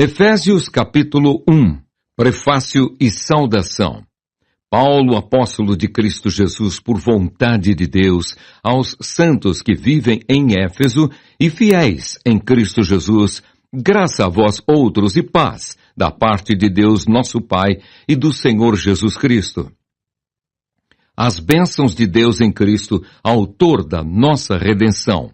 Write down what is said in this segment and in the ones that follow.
Efésios capítulo 1. Prefácio e saudação. Paulo, apóstolo de Cristo Jesus por vontade de Deus, aos santos que vivem em Éfeso e fiéis em Cristo Jesus, graça a vós outros e paz, da parte de Deus nosso Pai e do Senhor Jesus Cristo. As bênçãos de Deus em Cristo, autor da nossa redenção.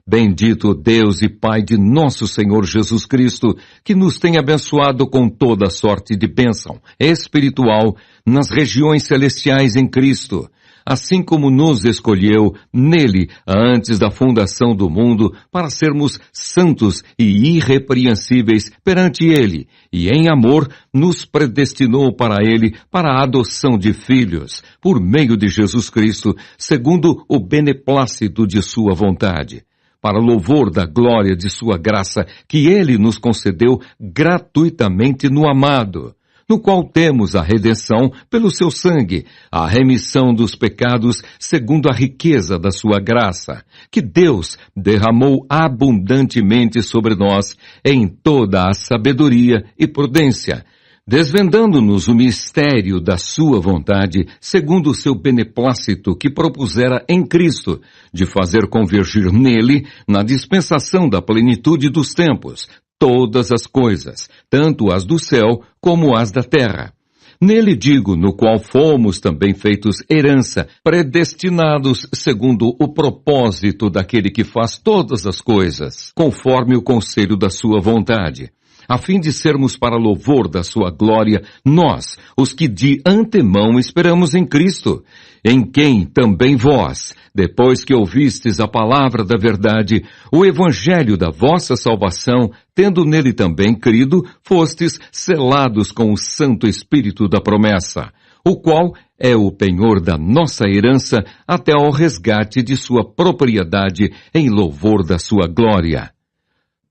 Bendito Deus e Pai de nosso Senhor Jesus Cristo, que nos tem abençoado com toda sorte de bênção espiritual nas regiões celestiais em Cristo, assim como nos escolheu nele antes da fundação do mundo para sermos santos e irrepreensíveis perante ele, e em amor nos predestinou para ele para a adoção de filhos, por meio de Jesus Cristo, segundo o beneplácito de sua vontade, para louvor da glória de sua graça, que ele nos concedeu gratuitamente no amado, no qual temos a redenção pelo seu sangue, a remissão dos pecados segundo a riqueza da sua graça, que Deus derramou abundantemente sobre nós em toda a sabedoria e prudência, desvendando-nos o mistério da sua vontade, segundo o seu beneplácito que propusera em Cristo, de fazer convergir nele, na dispensação da plenitude dos tempos, todas as coisas, tanto as do céu como as da terra. Nele digo, no qual fomos também feitos herança, predestinados segundo o propósito daquele que faz todas as coisas, conforme o conselho da sua vontade, a fim de sermos para louvor da sua glória, nós, os que de antemão esperamos em Cristo, em quem também vós, depois que ouvistes a palavra da verdade, o evangelho da vossa salvação, tendo nele também crido, fostes selados com o Santo Espírito da promessa, o qual é o penhor da nossa herança até ao resgate de sua propriedade em louvor da sua glória.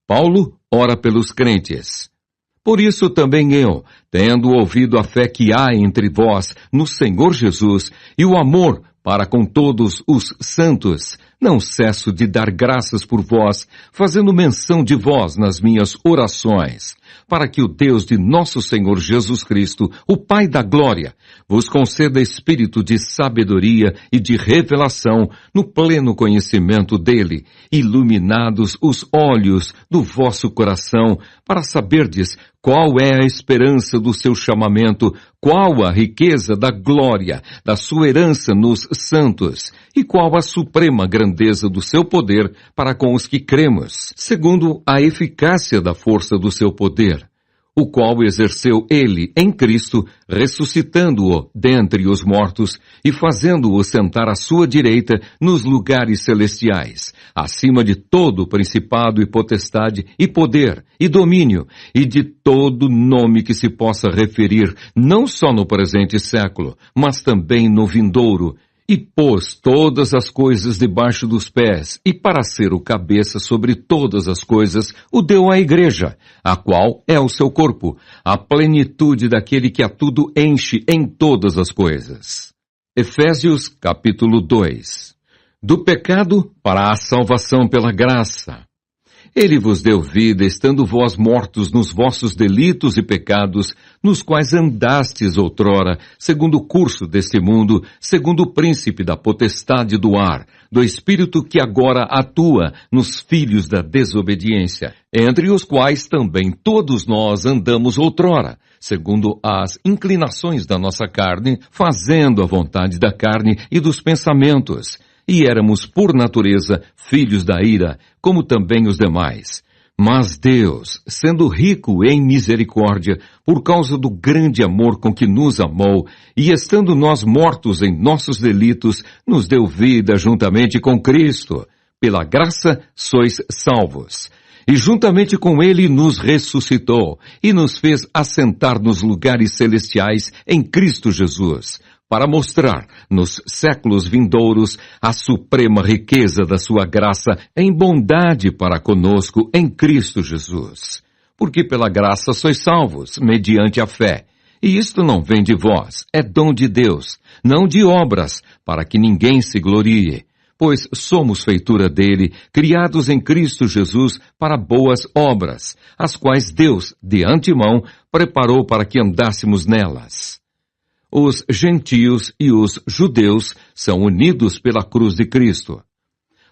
Paulo ora pelos crentes. Por isso também eu, tendo ouvido a fé que há entre vós no Senhor Jesus e o amor para com todos os santos, não cesso de dar graças por vós, fazendo menção de vós nas minhas orações, para que o Deus de nosso Senhor Jesus Cristo, o Pai da glória, vos conceda espírito de sabedoria e de revelação no pleno conhecimento dele, iluminados os olhos do vosso coração, para saberdes qual é a esperança do seu chamamento, qual a riqueza da glória da sua herança nos santos, e qual a suprema grandeza do seu poder para com os que cremos, segundo a eficácia da força do seu poder, o qual exerceu ele em Cristo, ressuscitando-o dentre os mortos e fazendo-o sentar à sua direita nos lugares celestiais, acima de todo principado e potestade e poder e domínio e de todo nome que se possa referir, não só no presente século, mas também no vindouro, e pôs todas as coisas debaixo dos pés, e para ser o cabeça sobre todas as coisas, o deu à igreja, a qual é o seu corpo, a plenitude daquele que a tudo enche em todas as coisas. Efésios capítulo 2. Do pecado para a salvação pela graça. Ele vos deu vida, estando vós mortos nos vossos delitos e pecados, nos quais andastes outrora, segundo o curso deste mundo, segundo o príncipe da potestade do ar, do espírito que agora atua nos filhos da desobediência, entre os quais também todos nós andamos outrora, segundo as inclinações da nossa carne, fazendo a vontade da carne e dos pensamentos, e éramos, por natureza, filhos da ira, como também os demais. Mas Deus, sendo rico em misericórdia, por causa do grande amor com que nos amou, e estando nós mortos em nossos delitos, nos deu vida juntamente com Cristo. Pela graça sois salvos. E juntamente com ele nos ressuscitou, e nos fez assentar nos lugares celestiais em Cristo Jesus, para mostrar, nos séculos vindouros, a suprema riqueza da sua graça em bondade para conosco em Cristo Jesus. Porque pela graça sois salvos, mediante a fé. E isto não vem de vós, é dom de Deus, não de obras, para que ninguém se glorie. pois somos feitura dele, criados em Cristo Jesus para boas obras, as quais Deus, de antemão, preparou para que andássemos nelas. Os gentios e os judeus são unidos pela cruz de Cristo.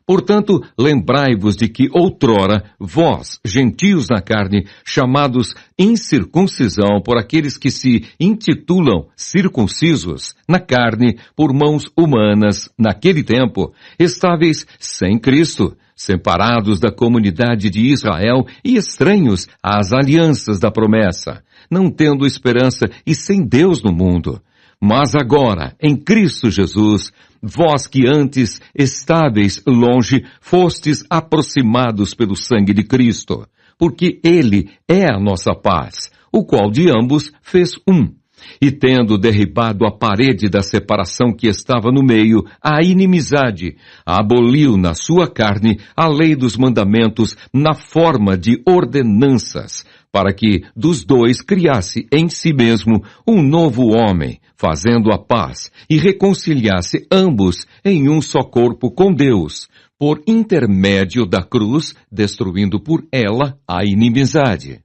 Portanto, lembrai-vos de que outrora, vós, gentios na carne, chamados incircuncisão por aqueles que se intitulam circuncisos, na carne, por mãos humanas, naquele tempo, estáveis sem Cristo, separados da comunidade de Israel e estranhos às alianças da promessa, não tendo esperança e sem Deus no mundo. Mas agora, em Cristo Jesus, vós que antes estáveis longe, fostes aproximados pelo sangue de Cristo, porque Ele é a nossa paz, o qual de ambos fez um. E tendo derribado a parede da separação que estava no meio, a inimizade, aboliu na sua carne a lei dos mandamentos na forma de ordenanças, para que dos dois criasse em si mesmo um novo homem, fazendo a paz, e reconciliasse ambos em um só corpo com Deus, por intermédio da cruz, destruindo por ela a inimizade.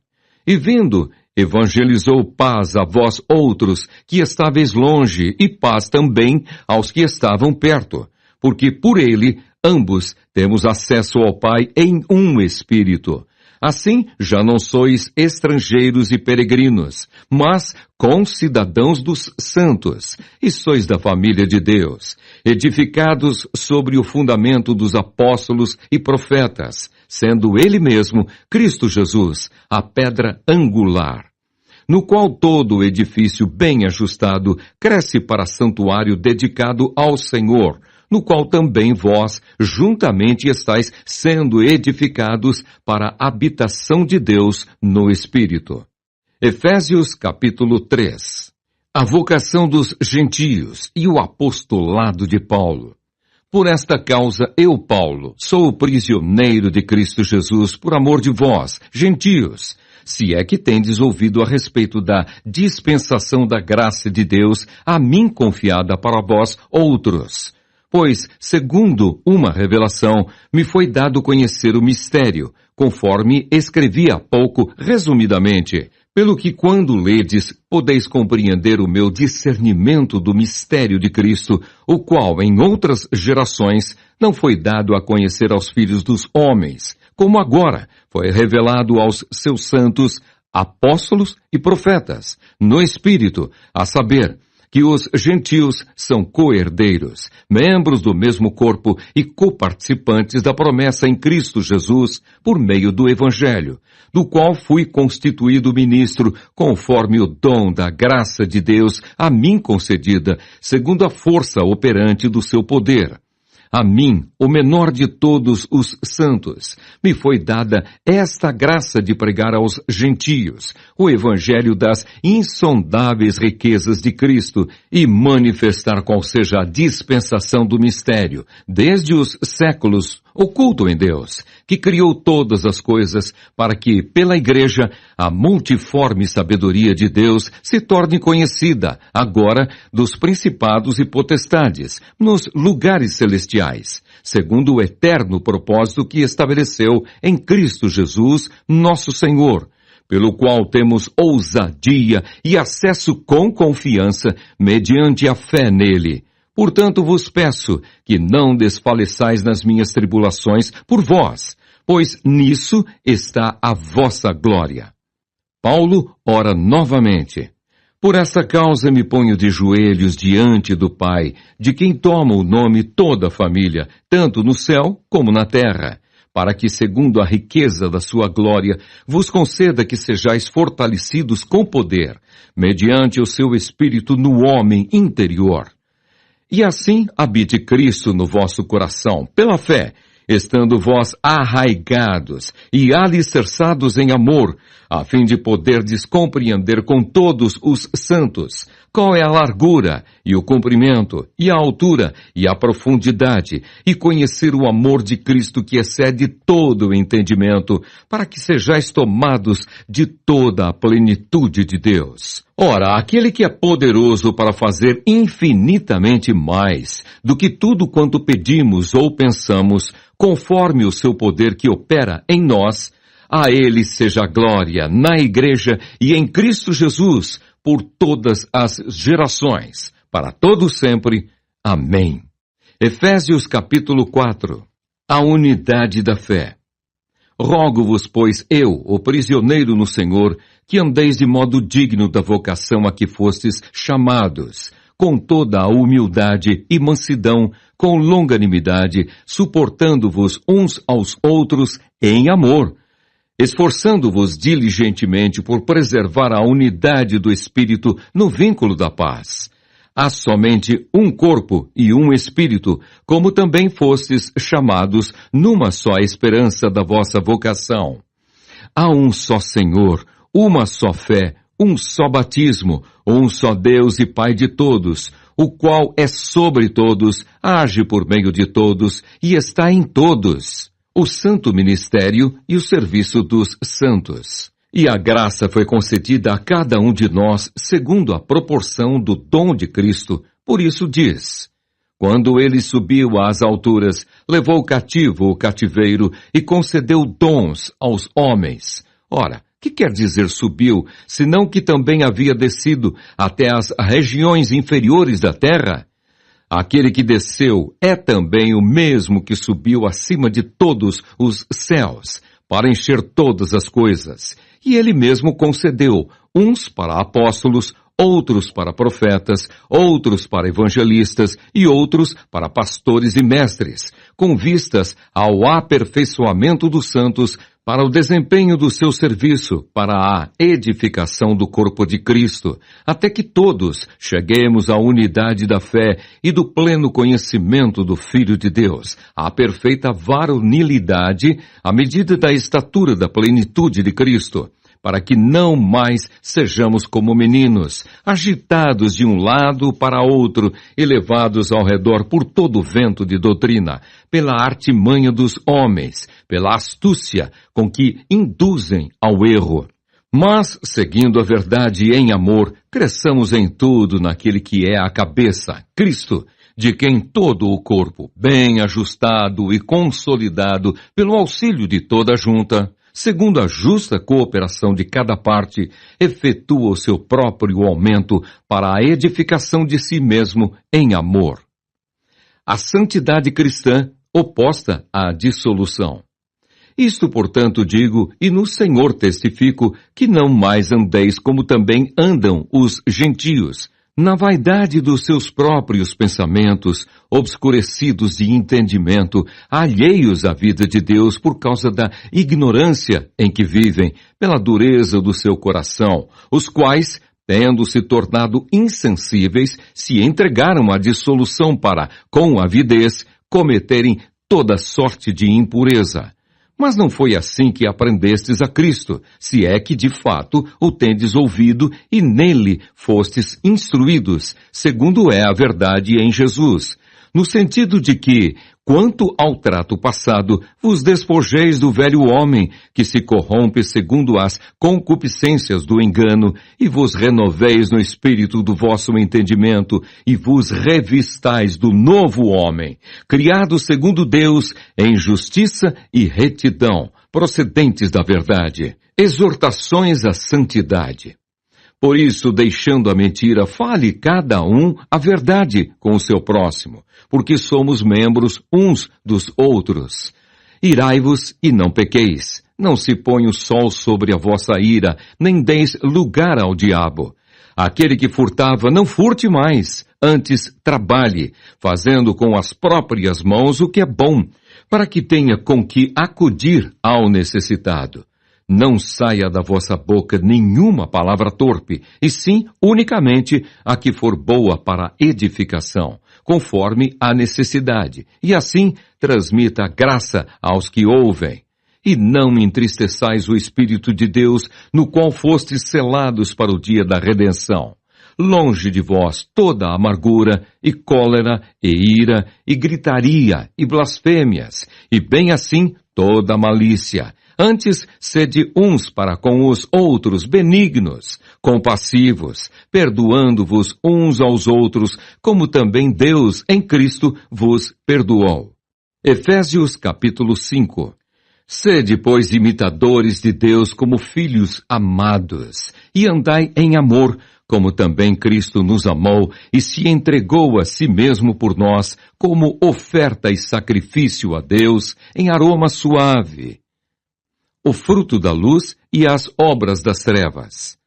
E vindo, evangelizou paz a vós outros, que estáveis longe, e paz também aos que estavam perto, porque por ele, ambos, temos acesso ao Pai em um Espírito. Assim, já não sois estrangeiros e peregrinos, mas concidadãos dos santos, e sois da família de Deus, edificados sobre o fundamento dos apóstolos e profetas, sendo Ele mesmo, Cristo Jesus, a pedra angular, no qual todo o edifício bem ajustado cresce para santuário dedicado ao Senhor, no qual também vós juntamente estáis sendo edificados para a habitação de Deus no Espírito. Efésios capítulo 3. A vocação dos gentios e o apostolado de Paulo. Por esta causa, eu, Paulo, sou o prisioneiro de Cristo Jesus por amor de vós, gentios, se é que tendes ouvido a respeito da dispensação da graça de Deus a mim confiada para vós outros. Pois, segundo uma revelação, me foi dado conhecer o mistério, conforme escrevi há pouco, resumidamente, pelo que quando ledes, podeis compreender o meu discernimento do mistério de Cristo, o qual em outras gerações não foi dado a conhecer aos filhos dos homens, como agora foi revelado aos seus santos, apóstolos e profetas, no Espírito, a saber, que os gentios são co-herdeiros, membros do mesmo corpo e coparticipantes da promessa em Cristo Jesus por meio do Evangelho, do qual fui constituído ministro conforme o dom da graça de Deus a mim concedida, segundo a força operante do seu poder. A mim, o menor de todos os santos, me foi dada esta graça de pregar aos gentios o evangelho das insondáveis riquezas de Cristo e manifestar qual seja a dispensação do mistério, desde os séculos, oculto em Deus, que criou todas as coisas para que, pela Igreja, a multiforme sabedoria de Deus se torne conhecida, agora, dos principados e potestades, nos lugares celestiais, segundo o eterno propósito que estabeleceu em Cristo Jesus, nosso Senhor, pelo qual temos ousadia e acesso com confiança mediante a fé nele. Portanto vos peço que não desfaleçais nas minhas tribulações por vós, pois nisso está a vossa glória. Paulo ora novamente. Por esta causa me ponho de joelhos diante do Pai, de quem toma o nome toda a família, tanto no céu como na terra, para que, segundo a riqueza da sua glória, vos conceda que sejais fortalecidos com poder, mediante o seu Espírito no homem interior. E assim habite Cristo no vosso coração, pela fé, estando vós arraigados e alicerçados em amor, a fim de poderdes compreender com todos os santos qual é a largura, e o comprimento, e a altura, e a profundidade, e conhecer o amor de Cristo que excede todo o entendimento, para que sejais tomados de toda a plenitude de Deus. Ora, aquele que é poderoso para fazer infinitamente mais do que tudo quanto pedimos ou pensamos, conforme o seu poder que opera em nós, a ele seja a glória na Igreja e em Cristo Jesus, por todas as gerações, para todos sempre. Amém. Efésios capítulo 4. A unidade da fé. Rogo-vos, pois, eu, o prisioneiro no Senhor, que andeis de modo digno da vocação a que fostes chamados, com toda a humildade e mansidão, com longanimidade, suportando-vos uns aos outros em amor, esforçando-vos diligentemente por preservar a unidade do Espírito no vínculo da paz. Há somente um corpo e um Espírito, como também fostes chamados numa só esperança da vossa vocação. Há um só Senhor, uma só fé, um só batismo, um só Deus e Pai de todos, o qual é sobre todos, age por meio de todos e está em todos. O santo ministério e o serviço dos santos. E a graça foi concedida a cada um de nós segundo a proporção do dom de Cristo. Por isso diz: quando ele subiu às alturas, levou cativo o cativeiro e concedeu dons aos homens. Ora, que quer dizer subiu, senão que também havia descido até as regiões inferiores da terra? Aquele que desceu é também o mesmo que subiu acima de todos os céus, para encher todas as coisas. E ele mesmo concedeu, uns para apóstolos, outros para profetas, outros para evangelistas e outros para pastores e mestres, com vistas ao aperfeiçoamento dos santos, para o desempenho do seu serviço, para a edificação do corpo de Cristo, até que todos cheguemos à unidade da fé e do pleno conhecimento do Filho de Deus, à perfeita varonilidade, à medida da estatura da plenitude de Cristo, para que não mais sejamos como meninos, agitados de um lado para outro e levados ao redor por todo o vento de doutrina, pela artimanha dos homens, pela astúcia com que induzem ao erro. Mas, seguindo a verdade em amor, cresçamos em tudo naquele que é a cabeça, Cristo, de quem todo o corpo, bem ajustado e consolidado pelo auxílio de toda a junta, segundo a justa cooperação de cada parte, efetua o seu próprio aumento para a edificação de si mesmo em amor. A santidade cristã oposta à dissolução. Isto, portanto, digo, e no Senhor testifico, que não mais andeis como também andam os gentios, na vaidade dos seus próprios pensamentos, obscurecidos de entendimento, alheios à vida de Deus por causa da ignorância em que vivem, pela dureza do seu coração, os quais, tendo se tornado insensíveis, se entregaram à dissolução para, com avidez, cometerem toda sorte de impureza. Mas não foi assim que aprendestes a Cristo, se é que de fato o tendes ouvido e nele fostes instruídos, segundo é a verdade em Jesus, no sentido de que, quanto ao trato passado, vos despojeis do velho homem, que se corrompe segundo as concupiscências do engano, e vos renoveis no espírito do vosso entendimento, e vos revistais do novo homem, criado segundo Deus, em justiça e retidão, procedentes da verdade. Exortações à santidade. Por isso, deixando a mentira, fale cada um a verdade com o seu próximo, porque somos membros uns dos outros. Irai-vos e não pequeis. Não se ponha o sol sobre a vossa ira, nem deis lugar ao diabo. Aquele que furtava, não furte mais, antes trabalhe, fazendo com as próprias mãos o que é bom, para que tenha com que acudir ao necessitado. Não saia da vossa boca nenhuma palavra torpe, e sim, unicamente, a que for boa para edificação, conforme a necessidade, e assim transmita graça aos que ouvem. E não entristeçais o Espírito de Deus, no qual fostes selados para o dia da redenção. longe de vós toda amargura, e cólera, e ira, e gritaria, e blasfêmias, e bem assim toda malícia. Antes, sede uns para com os outros benignos, compassivos, perdoando-vos uns aos outros, como também Deus em Cristo vos perdoou. Efésios capítulo 5. Sede, pois, imitadores de Deus como filhos amados, e andai em amor, como também Cristo nos amou e se entregou a si mesmo por nós, como oferta e sacrifício a Deus em aroma suave. O fruto da luz e as obras das trevas.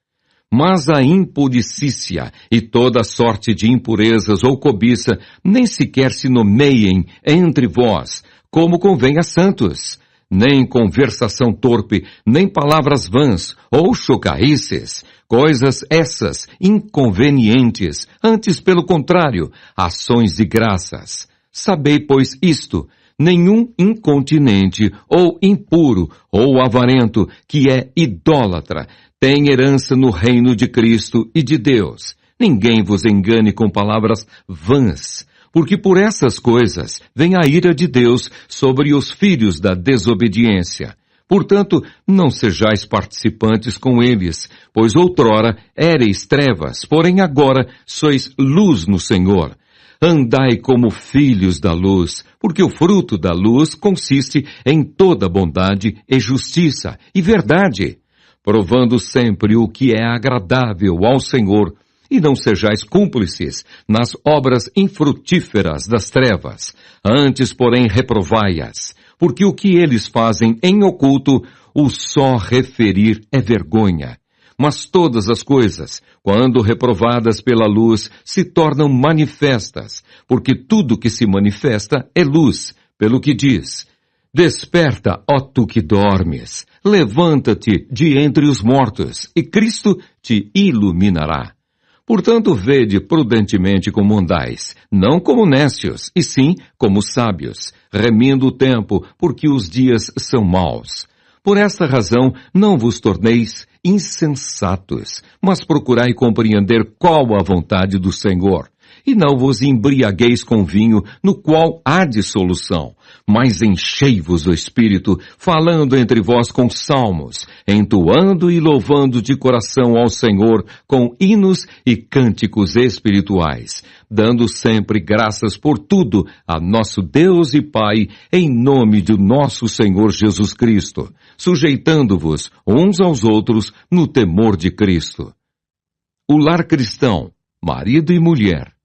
Mas a impudicícia e toda sorte de impurezas ou cobiça nem sequer se nomeiem entre vós, como convém a santos, nem conversação torpe, nem palavras vãs ou chocarrices, coisas essas inconvenientes, antes pelo contrário, ações de graças. Sabei, pois, isto: nenhum incontinente, ou impuro, ou avarento, que é idólatra, tem herança no reino de Cristo e de Deus. Ninguém vos engane com palavras vãs, porque por essas coisas vem a ira de Deus sobre os filhos da desobediência. Portanto, não sejais participantes com eles, pois outrora éreis trevas, porém agora sois luz no Senhor. Andai como filhos da luz, porque o fruto da luz consiste em toda bondade e justiça e verdade, provando sempre o que é agradável ao Senhor, e não sejais cúmplices nas obras infrutíferas das trevas, antes, porém, reprovai-as, porque o que eles fazem em oculto, o só referir é vergonha. Mas todas as coisas, quando reprovadas pela luz, se tornam manifestas, porque tudo que se manifesta é luz, pelo que diz: desperta, ó tu que dormes, levanta-te de entre os mortos, e Cristo te iluminará. Portanto, vede prudentemente como andais, não como nécios, e sim como sábios, remindo o tempo, porque os dias são maus. Por esta razão, não vos torneis insensatos, mas procurai compreender qual a vontade do Senhor. E não vos embriagueis com vinho, no qual há dissolução, mas enchei-vos do Espírito, falando entre vós com salmos, entoando e louvando de coração ao Senhor com hinos e cânticos espirituais, dando sempre graças por tudo a nosso Deus e Pai, em nome do nosso Senhor Jesus Cristo, sujeitando-vos uns aos outros no temor de Cristo. O lar cristão, marido e mulher.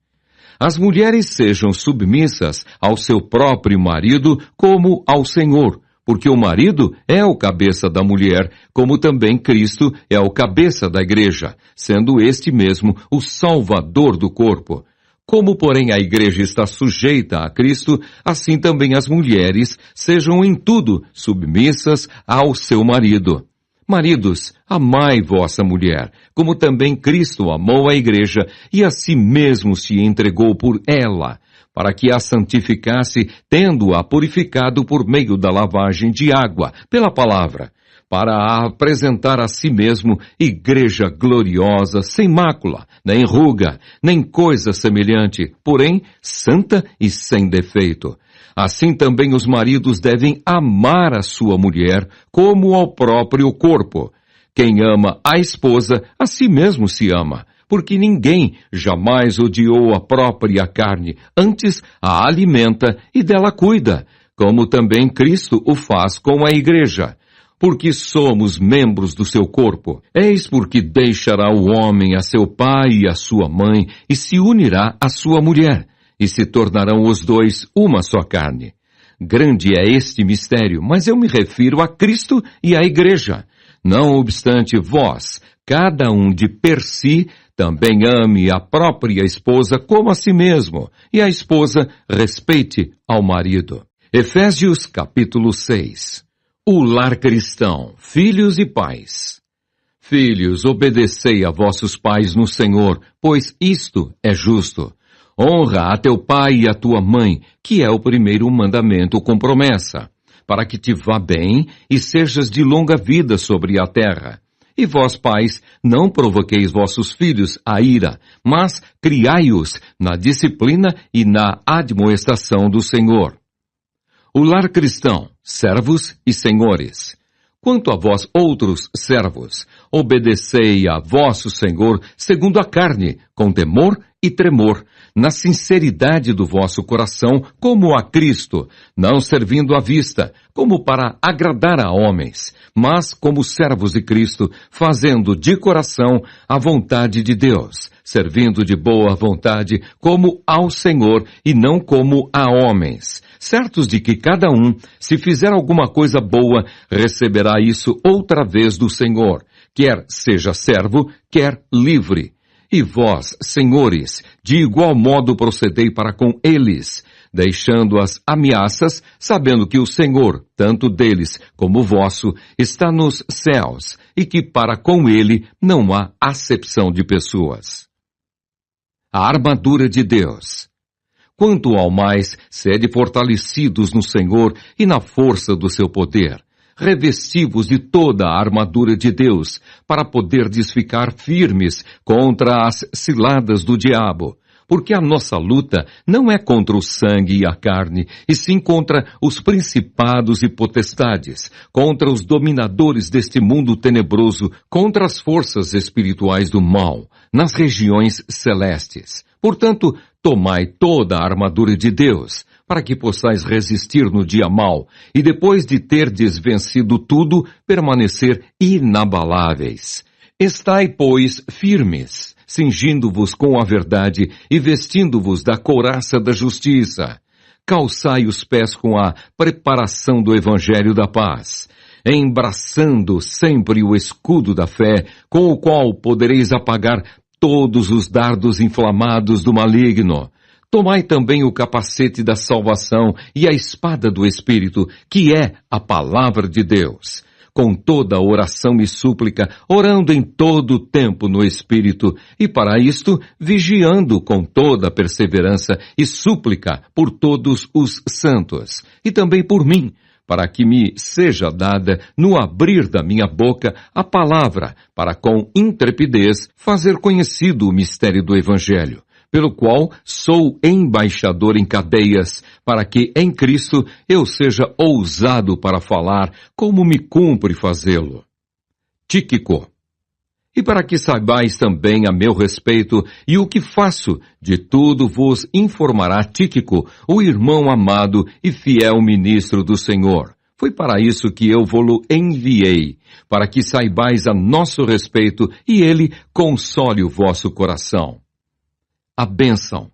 As mulheres sejam submissas ao seu próprio marido como ao Senhor, porque o marido é o cabeça da mulher, como também Cristo é o cabeça da igreja, sendo este mesmo o salvador do corpo. Como, porém, a igreja está sujeita a Cristo, assim também as mulheres sejam em tudo submissas ao seu marido. Maridos, amai vossa mulher, como também Cristo amou a igreja e a si mesmo se entregou por ela, para que a santificasse, tendo-a purificado por meio da lavagem de água, pela palavra, para a apresentar a si mesmo igreja gloriosa, sem mácula, nem ruga, nem coisa semelhante, porém santa e sem defeito. Assim também os maridos devem amar a sua mulher como ao próprio corpo. Quem ama a esposa, a si mesmo se ama, porque ninguém jamais odiou a própria carne, antes a alimenta e dela cuida, como também Cristo o faz com a igreja, porque somos membros do seu corpo. Eis porque deixará o homem a seu pai e a sua mãe, e se unirá à sua mulher, e se tornarão os dois uma só carne. Grande é este mistério, mas eu me refiro a Cristo e à igreja. Não obstante vós, cada um de per si, também ame a própria esposa como a si mesmo, e a esposa respeite ao marido. Efésios capítulo 6. O lar cristão, filhos e pais. Filhos, obedecei a vossos pais no Senhor, pois isto é justo. Honra a teu pai e a tua mãe, que é o primeiro mandamento com promessa, para que te vá bem e sejas de longa vida sobre a terra. E vós, pais, não provoqueis vossos filhos à ira, mas criai-os na disciplina e na admoestação do Senhor. O lar cristão, servos e senhores. Quanto a vós outros servos, obedecei a vosso Senhor segundo a carne, com temor e tremor, na sinceridade do vosso coração, como a Cristo, não servindo à vista, como para agradar a homens, mas como servos de Cristo, fazendo de coração a vontade de Deus, servindo de boa vontade como ao Senhor e não como a homens, certos de que cada um, se fizer alguma coisa boa, receberá isso outra vez do Senhor, quer seja servo, quer livre. E vós, senhores, de igual modo procedei para com eles, deixando as ameaças, sabendo que o Senhor, tanto deles como vosso, está nos céus, e que para com ele não há acepção de pessoas. A armadura de Deus. Quanto ao mais, sede fortalecidos no Senhor e na força do seu poder, revesti-vos de toda a armadura de Deus, para poderdes ficar firmes contra as ciladas do diabo. Porque a nossa luta não é contra o sangue e a carne, e sim contra os principados e potestades, contra os dominadores deste mundo tenebroso, contra as forças espirituais do mal, nas regiões celestes. Portanto, tomai toda a armadura de Deus, para que possais resistir no dia mau, e depois de terdes vencido tudo, permanecer inabaláveis. Estai, pois, firmes, cingindo-vos com a verdade e vestindo-vos da couraça da justiça. Calçai os pés com a preparação do evangelho da paz, embraçando sempre o escudo da fé, com o qual podereis apagar todos os dardos inflamados do maligno. Tomai também o capacete da salvação e a espada do Espírito, que é a palavra de Deus, com toda oração e súplica, orando em todo o tempo no Espírito, e para isto, vigiando com toda perseverança e súplica por todos os santos, e também por mim, para que me seja dada, no abrir da minha boca, a palavra, para com intrepidez fazer conhecido o mistério do Evangelho, pelo qual sou embaixador em cadeias, para que em Cristo eu seja ousado para falar, como me cumpre fazê-lo. Tíquico. E para que saibais também a meu respeito e o que faço, de tudo vos informará Tíquico, o irmão amado e fiel ministro do Senhor. Foi para isso que eu vou-lo enviei, para que saibais a nosso respeito e ele console o vosso coração. A bênção.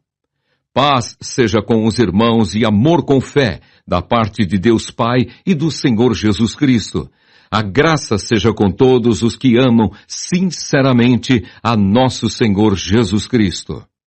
Paz seja com os irmãos e amor com fé, da parte de Deus Pai e do Senhor Jesus Cristo. A graça seja com todos os que amam sinceramente a nosso Senhor Jesus Cristo.